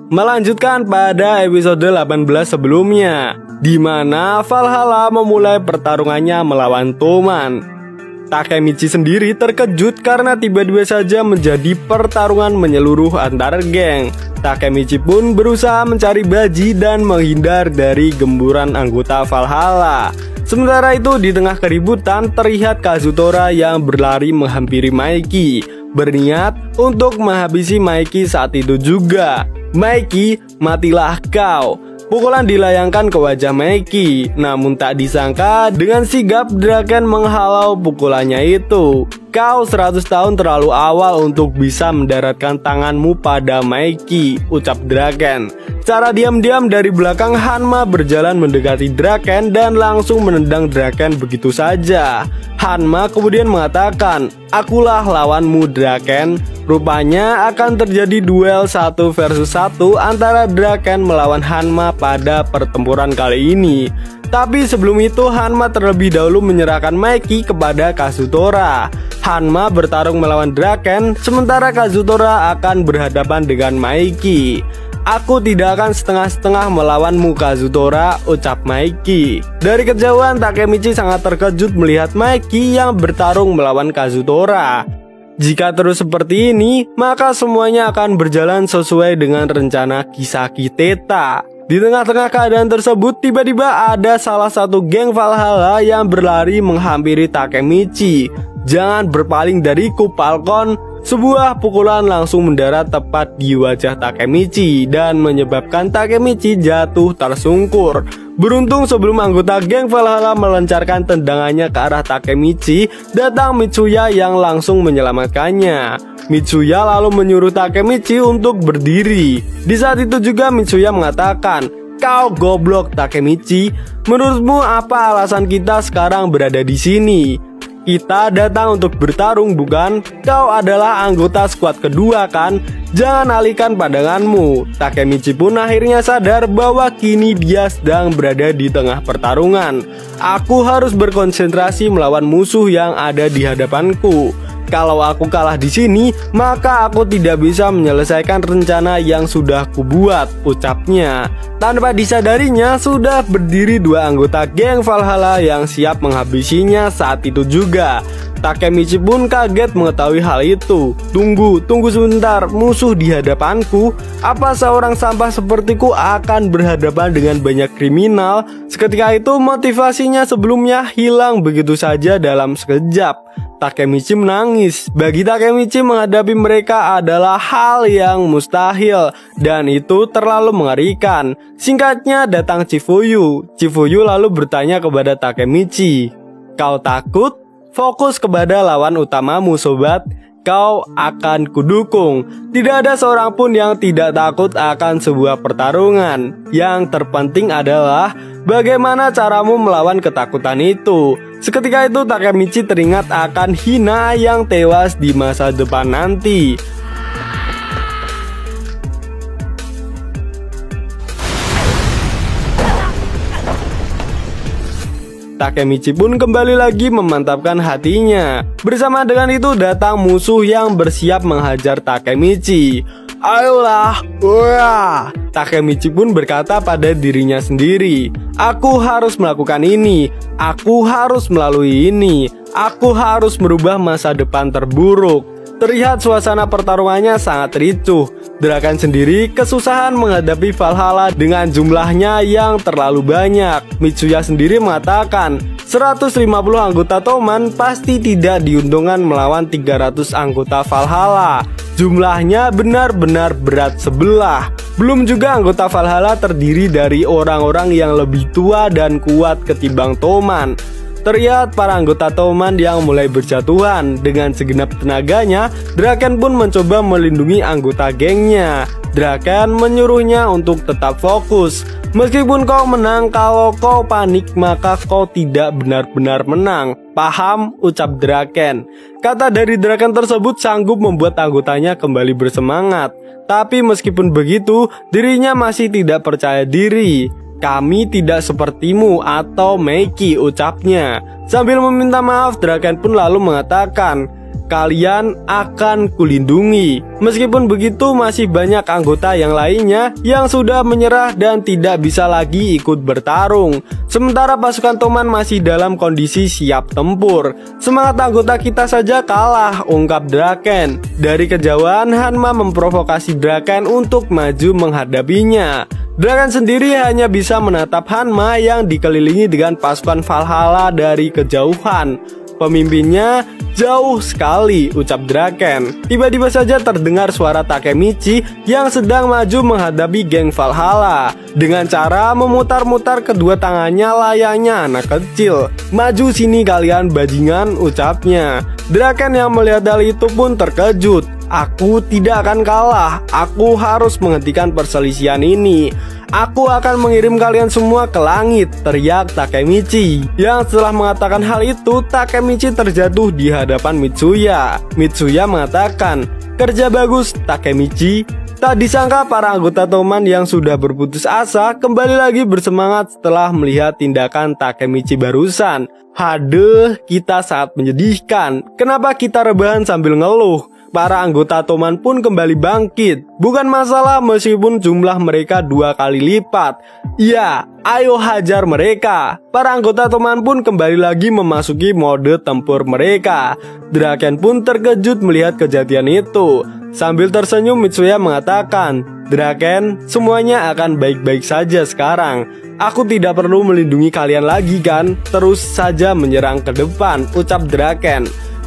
Melanjutkan pada episode 18 sebelumnya, di mana Valhalla memulai pertarungannya melawan Toman. Takemichi sendiri terkejut karena tiba-tiba saja menjadi pertarungan menyeluruh antar geng. Takemichi pun berusaha mencari baji dan menghindar dari gemburan anggota Valhalla. Sementara itu di tengah keributan terlihat Kazutora yang berlari menghampiri Maiki, berniat untuk menghabisi Maiki saat itu juga. Maiki, matilah kau. Pukulan dilayangkan ke wajah Maiki, namun tak disangka dengan sigap Draken menghalau pukulannya itu. Kau 100 tahun terlalu awal untuk bisa mendaratkan tanganmu pada Maiki, ucap Draken. Secara diam-diam dari belakang Hanma berjalan mendekati Draken dan langsung menendang Draken begitu saja. Hanma kemudian mengatakan, akulah lawanmu Draken. Rupanya akan terjadi duel 1 versus 1 antara Draken melawan Hanma pada pertempuran kali ini. Tapi sebelum itu Hanma terlebih dahulu menyerahkan Maiki kepada Kazutora. Hanma bertarung melawan Draken, sementara Kazutora akan berhadapan dengan Maiki. Aku tidak akan setengah-setengah melawanmu Kazutora, ucap Maiki. Dari kejauhan Takemichi sangat terkejut melihat Maiki yang bertarung melawan Kazutora. Jika terus seperti ini, maka semuanya akan berjalan sesuai dengan rencana Kisaki Teta. Di tengah-tengah keadaan tersebut, tiba-tiba ada salah satu geng Valhalla yang berlari menghampiri Takemichi. Jangan berpaling dariku, Falcon. Sebuah pukulan langsung mendarat tepat di wajah Takemichi dan menyebabkan Takemichi jatuh tersungkur. Beruntung sebelum anggota geng Valhalla melancarkan tendangannya ke arah Takemichi, datang Mitsuya yang langsung menyelamatkannya. Mitsuya lalu menyuruh Takemichi untuk berdiri. Di saat itu juga Mitsuya mengatakan, kau goblok Takemichi, menurutmu apa alasan kita sekarang berada di sini? Kita datang untuk bertarung bukan? Kau adalah anggota skuad kedua kan? Jangan alihkan pandanganmu. Takemichi pun akhirnya sadar bahwa kini dia sedang berada di tengah pertarungan. Aku harus berkonsentrasi melawan musuh yang ada di hadapanku. Kalau aku kalah di sini, maka aku tidak bisa menyelesaikan rencana yang sudah kubuat, ucapnya. Tanpa disadarinya, sudah berdiri 2 anggota geng Valhalla yang siap menghabisinya saat itu juga. Takemichi pun kaget mengetahui hal itu. Tunggu sebentar, musuh di hadapanku? Apa seorang sampah sepertiku akan berhadapan dengan banyak kriminal? Seketika itu motivasinya sebelumnya hilang begitu saja dalam sekejap. Takemichi menangis. Bagi Takemichi menghadapi mereka adalah hal yang mustahil dan itu terlalu mengerikan. Singkatnya datang Chifuyu. Chifuyu lalu bertanya kepada Takemichi, kau takut? Fokus kepada lawan utamamu sobat. Kau akan kudukung. Tidak ada seorang pun yang tidak takut akan sebuah pertarungan. Yang terpenting adalah bagaimana caramu melawan ketakutan itu. Seketika itu Takemichi teringat akan Hina yang tewas di masa depan nanti. Takemichi pun kembali lagi memantapkan hatinya. Bersama dengan itu datang musuh yang bersiap menghajar Takemichi. Ayolah, wah! Takemichi pun berkata pada dirinya sendiri, aku harus melakukan ini, aku harus melalui ini, aku harus merubah masa depan terburuk. Terlihat suasana pertarungannya sangat ricuh. Draken sendiri kesusahan menghadapi Valhalla dengan jumlahnya yang terlalu banyak. Mitsuya sendiri mengatakan 150 anggota Toman pasti tidak diuntungkan melawan 300 anggota Valhalla. Jumlahnya benar-benar berat sebelah. Belum juga anggota Valhalla terdiri dari orang-orang yang lebih tua dan kuat ketimbang Toman. Terlihat para anggota Toman yang mulai berjatuhan. Dengan segenap tenaganya, Draken pun mencoba melindungi anggota gengnya. Draken menyuruhnya untuk tetap fokus. Meskipun kau menang, kalau kau panik maka kau tidak benar-benar menang. Paham? Ucap Draken. Kata dari Draken tersebut sanggup membuat anggotanya kembali bersemangat. Tapi meskipun begitu, dirinya masih tidak percaya diri. Kami tidak sepertimu atau Maiki, ucapnya. Sambil meminta maaf, Draken pun lalu mengatakan, kalian akan kulindungi. Meskipun begitu, masih banyak anggota yang lainnya yang sudah menyerah dan tidak bisa lagi ikut bertarung. Sementara pasukan Toman masih dalam kondisi siap tempur. Semangat anggota kita saja kalah, ungkap Draken. Dari kejauhan, Hanma memprovokasi Draken untuk maju menghadapinya. Draken sendiri hanya bisa menatap Hanma yang dikelilingi dengan pasukan Valhalla dari kejauhan. Pemimpinnya jauh sekali, ucap Draken. Tiba-tiba saja terdengar suara Takemichi yang sedang maju menghadapi geng Valhalla dengan cara memutar-mutar kedua tangannya layaknya anak kecil. Maju sini kalian bajingan, ucapnya. Draken yang melihat hal itu pun terkejut. Aku tidak akan kalah, aku harus menghentikan perselisihan ini. Aku akan mengirim kalian semua ke langit, teriak Takemichi. Yang setelah mengatakan hal itu, Takemichi terjatuh di hadapan Mitsuya. Mitsuya mengatakan, kerja bagus Takemichi. Tak disangka para anggota Toman yang sudah berputus asa kembali lagi bersemangat setelah melihat tindakan Takemichi barusan. Haduh, kita sangat menyedihkan. Kenapa kita rebahan sambil ngeluh? Para anggota Toman pun kembali bangkit. Bukan masalah meskipun jumlah mereka 2 kali lipat. Ya, ayo hajar mereka. Para anggota Toman pun kembali lagi memasuki mode tempur mereka. Draken pun terkejut melihat kejadian itu. Sambil tersenyum, Mitsuya mengatakan, Draken, semuanya akan baik-baik saja sekarang. Aku tidak perlu melindungi kalian lagi kan? Terus saja menyerang ke depan, ucap Draken.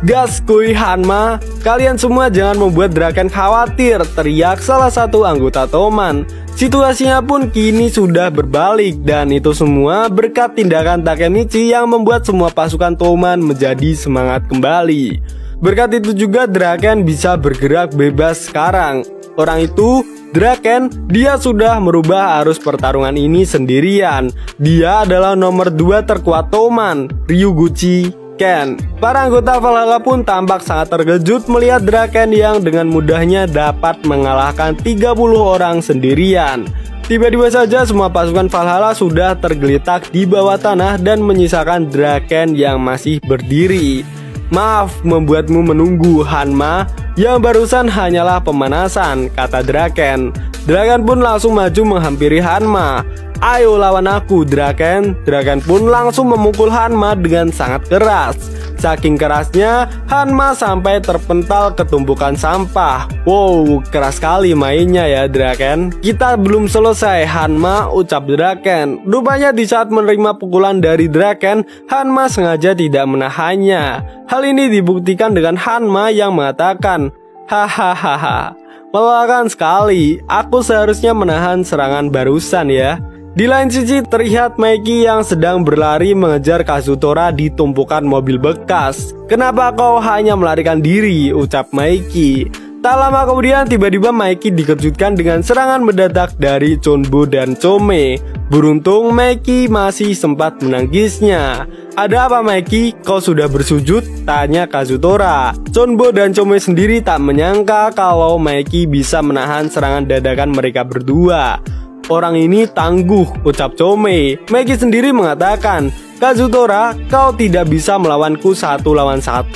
Gas kuy Hanma, kalian semua jangan membuat Draken khawatir, teriak salah satu anggota Toman. Situasinya pun kini sudah berbalik dan itu semua berkat tindakan Takemichi yang membuat semua pasukan Toman menjadi semangat kembali. Berkat itu juga Draken bisa bergerak bebas sekarang. Orang itu, Draken, dia sudah merubah arus pertarungan ini sendirian. Dia adalah nomor 2 terkuat Toman, Ryuguchi Ken. Para anggota Valhalla pun tampak sangat terkejut melihat Draken yang dengan mudahnya dapat mengalahkan 30 orang sendirian. Tiba-tiba saja semua pasukan Valhalla sudah tergeletak di bawah tanah dan menyisakan Draken yang masih berdiri. Maaf membuatmu menunggu Hanma, yang barusan hanyalah pemanasan, kata Draken. Draken pun langsung maju menghampiri Hanma. Ayo lawan aku Draken. Draken pun langsung memukul Hanma dengan sangat keras. Saking kerasnya, Hanma sampai terpental ke tumpukan sampah. Wow, keras sekali mainnya ya Draken. Kita belum selesai Hanma, ucap Draken. Rupanya di saat menerima pukulan dari Draken, Hanma sengaja tidak menahannya. Hal ini dibuktikan dengan Hanma yang mengatakan, hahaha, melelahkan sekali. Aku seharusnya menahan serangan barusan ya. Di lain sisi terlihat Maiki yang sedang berlari mengejar Kazutora di tumpukan mobil bekas. Kenapa kau hanya melarikan diri? Ucap Maiki. Tak lama kemudian tiba-tiba Maiki dikejutkan dengan serangan mendadak dari Chonbo dan Chome. Beruntung Maiki masih sempat menangkisnya. Ada apa Maiki? Kau sudah bersujud? Tanya Kazutora. Chonbo dan Chome sendiri tak menyangka kalau Maiki bisa menahan serangan dadakan mereka berdua. Orang ini tangguh, ucap Chome. Maiki sendiri mengatakan, Kazutora, kau tidak bisa melawanku 1 lawan 1.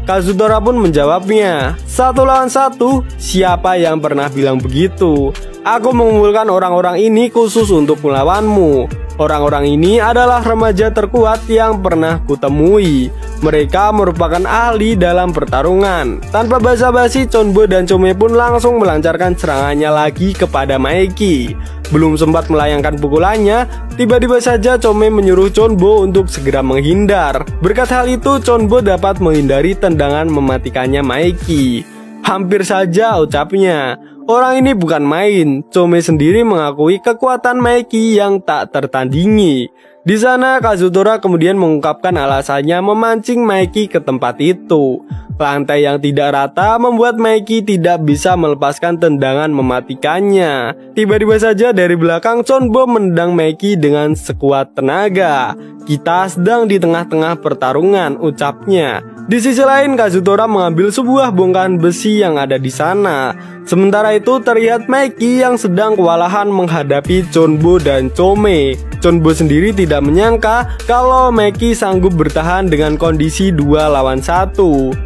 Kazutora pun menjawabnya, 1 lawan 1? Siapa yang pernah bilang begitu? Aku mengumpulkan orang-orang ini khusus untuk melawanmu. Orang-orang ini adalah remaja terkuat yang pernah kutemui. Mereka merupakan ahli dalam pertarungan. Tanpa basa-basi, Chonbo dan Chome pun langsung melancarkan serangannya lagi kepada Maiki. Belum sempat melayangkan pukulannya, tiba-tiba saja Chome menyuruh Chonbo untuk segera menghindar. Berkat hal itu, Chonbo dapat menghindari tendangan mematikannya Maiki. Hampir saja, ucapnya. Orang ini bukan main. Chome sendiri mengakui kekuatan Maiki yang tak tertandingi. Di sana Kazutora kemudian mengungkapkan alasannya memancing Maiki ke tempat itu. Lantai yang tidak rata membuat Maiki tidak bisa melepaskan tendangan mematikannya. Tiba-tiba saja dari belakang Chonbo menendang Maiki dengan sekuat tenaga. Kita sedang di tengah-tengah pertarungan, ucapnya. Di sisi lain Kazutora mengambil sebuah bongkahan besi yang ada di sana. Sementara itu terlihat Maiki yang sedang kewalahan menghadapi Chonbo dan Chome. Chunbo sendiri tidak menyangka kalau Meki sanggup bertahan dengan kondisi 2 lawan 1.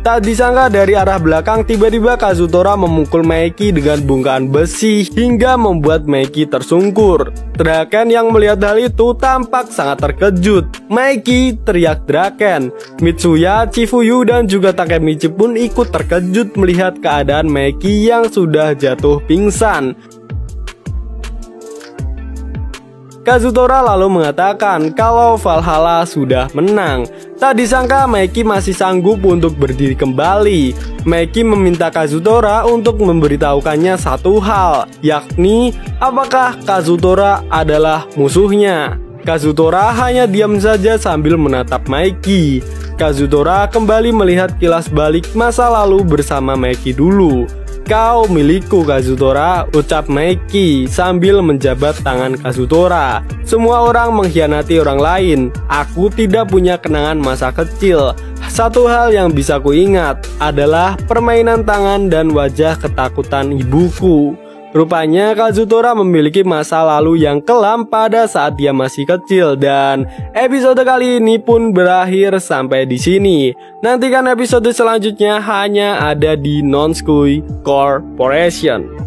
Tak disangka dari arah belakang tiba-tiba Kazutora memukul Meki dengan bungkahan besi hingga membuat Meki tersungkur. Draken yang melihat hal itu tampak sangat terkejut. Meki teriak Draken. Mitsuya, Chifuyu dan juga Takemichi pun ikut terkejut melihat keadaan Meki yang sudah jatuh pingsan. Kazutora lalu mengatakan kalau Valhalla sudah menang. Tak disangka Meki masih sanggup untuk berdiri kembali. Meki meminta Kazutora untuk memberitahukannya satu hal, yakni apakah Kazutora adalah musuhnya. Kazutora hanya diam saja sambil menatap Meki. Kazutora kembali melihat kilas balik masa lalu bersama Meki dulu. "Kau milikku Kazutora," ucap Meki sambil menjabat tangan Kazutora. "Semua orang mengkhianati orang lain. Aku tidak punya kenangan masa kecil. Satu hal yang bisa kuingat adalah permainan tangan dan wajah ketakutan ibuku." Rupanya Kazutora memiliki masa lalu yang kelam pada saat dia masih kecil, dan episode kali ini pun berakhir sampai di sini. Nantikan episode selanjutnya hanya ada di Nonsuke Corporation.